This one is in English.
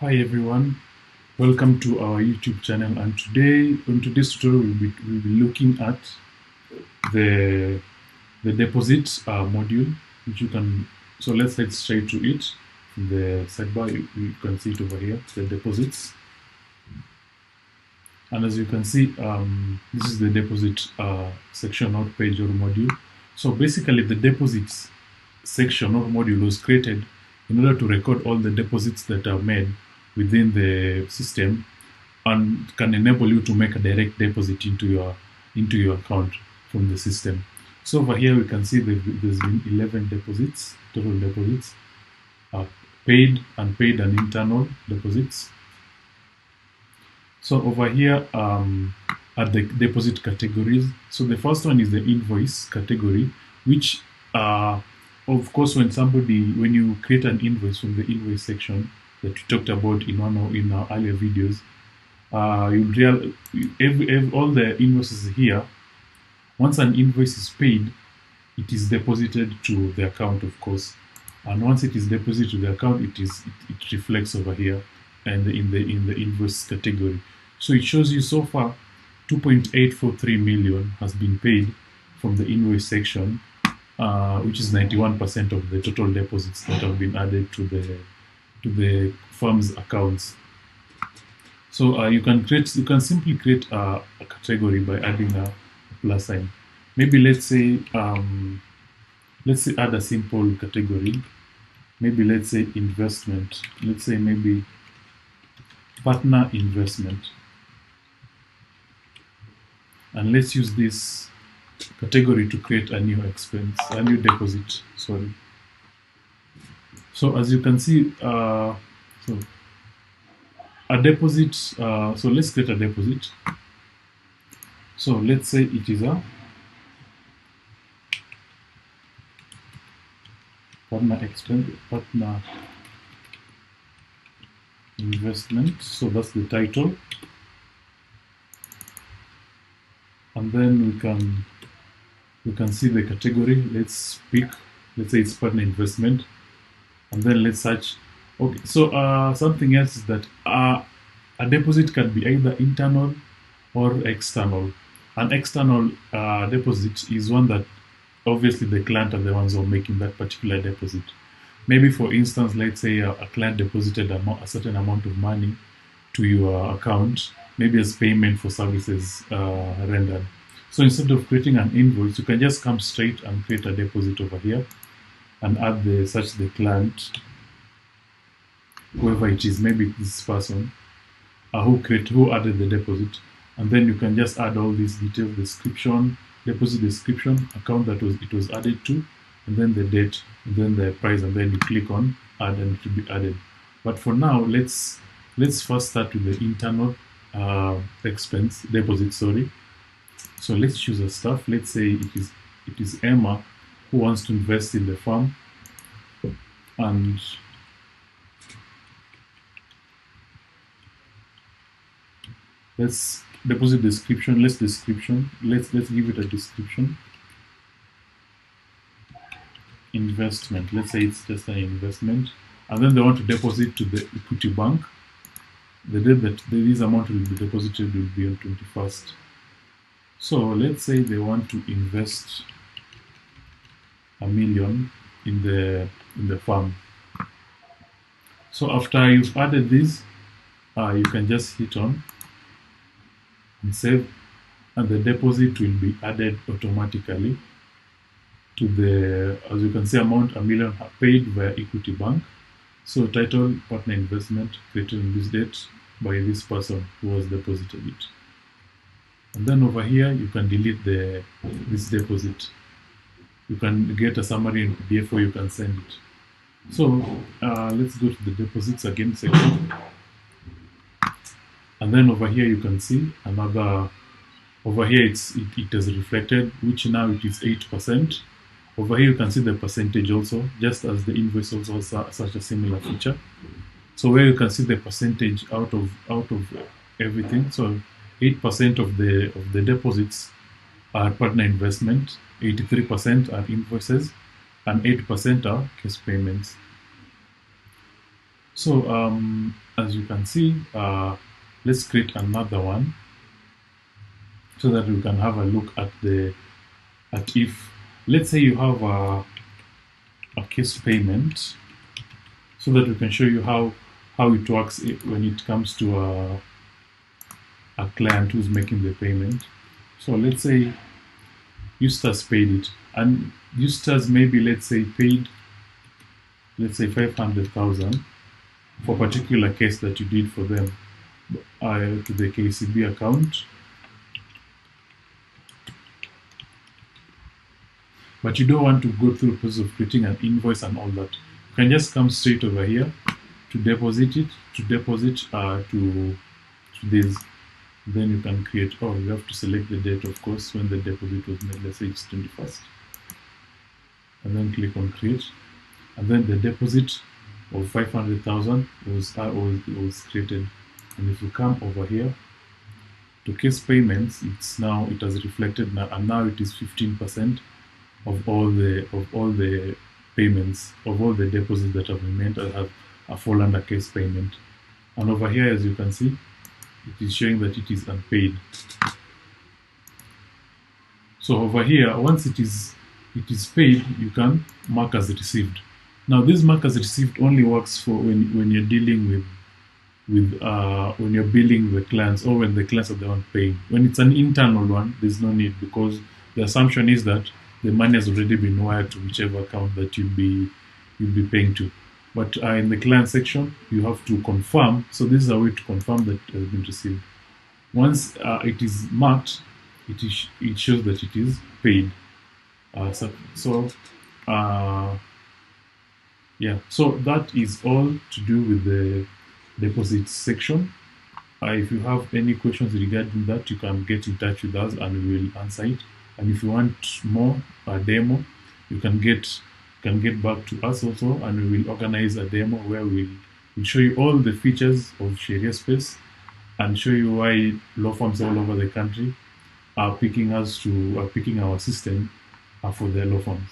Hi everyone, welcome to our YouTube channel, and today on today's tutorial we'll be looking at the deposit module, which you can. So let's head straight to it. In the sidebar, you can see it over here, the deposits, and as you can see, this is the deposit section or page or module. So basically, the deposits section or module was created in order to record all the deposits that are made within the system and can enable you to make a direct deposit into your account from the system. So over here we can see there's been 11 deposits, total deposits, paid, unpaid, and internal deposits. So over here are the deposit categories. So the first one is the invoice category, which of course when you create an invoice from the invoice section that we talked about in our earlier videos, all the invoices here, once an invoice is paid, it is deposited to the account, of course, and once it is deposited to the account, it reflects over here and in the invoice category. So it shows you so far 2.843 million has been paid from the invoice section, which is 91% of the total deposits that have been added to the firm's accounts. So you can simply create a category by adding a plus sign. Maybe let's say add a simple category. Maybe let's say investment. Let's say maybe partner investment. And let's use this category to create a new deposit. Sorry. So as you can see, so a deposit. So let's create a deposit. So let's say it is a partner investment. So that's the title, and then we can see the category. Let's say it's partner investment, and then let's search. Okay, so something else is that a deposit can be either internal or external. An external deposit is one that obviously the client are the ones who are making that particular deposit. Maybe for instance, let's say a client deposited a certain amount of money to your account, maybe as payment for services rendered. So instead of creating an invoice, you can just come straight and create a deposit over here and add the client, whoever it is, maybe this person who added the deposit, and then you can just add all these details: description, deposit description, account that it was added to, and then the date, and then the price, and then you click on add and it will be added. But for now, let's first start with the internal expense deposit. Sorry. So let's choose a staff. Let's say it is Emma who wants to invest in the firm, and let's deposit description. Let's give it a description. Investment. Let's say it's just an investment, and then they want to deposit to the Equity Bank. The date that this amount will be deposited will be on 21st. So let's say they want to invest $1 million in the firm. So after you've added this, you can just hit on and save, and the deposit will be added automatically to the, as you can see, amount $1 million paid via Equity Bank. So title, partner investment, created on this date by this person who has deposited it. And then over here you can delete this deposit. You can get a summary in PDF, or you can send it. So let's go to the deposits again section. And then over here you can see another, over here it has reflected, which now it is 8%. Over here you can see the percentage also, just as the invoice also has such a similar feature. So where you can see the percentage out of everything. So 8% of the deposits are partner investment, 83% are invoices, and 8% are cash payments. So as you can see, let's create another one so that we can have a look at if, let's say you have a case payment, so that we can show you how it works when it comes to a client who's making the payment. So let's say Eustace paid it, and Eustace maybe, let's say, paid, let's say, 500,000 for a particular case that you did for them to the KCB account. But you don't want to go through the process of creating an invoice and all that. You can just come straight over here to deposit it, to this. Then you can create, you have to select the date, of course, when the deposit was made. Let's say it's 21st. And then click on create. And then the deposit of 500,000 was created. And if you come over here to case payments, it has reflected now, and now it is 15% of all the payments, of all the deposits that have been made, that have fall under case payment. And over here, as you can see, it is showing that it is unpaid. So over here, once it is paid, you can mark as received. Now this mark as received only works for when you're dealing when you're billing the clients, or when the clients are the one paying. When it's an internal one, there's no need, because the assumption is that the money has already been wired to whichever account that you'll be paying to. But in the client section, you have to confirm. So this is a way to confirm that it has been received. Once it is marked, it shows that it is paid. Yeah, so that is all to do with the deposit section. If you have any questions regarding that, you can get in touch with us and we will answer it. And if you want more demo, you can get back to us also, and we will organize a demo where we'll show you all the features of Sheria Space, and show you why law firms all over the country are picking our system for their law firms.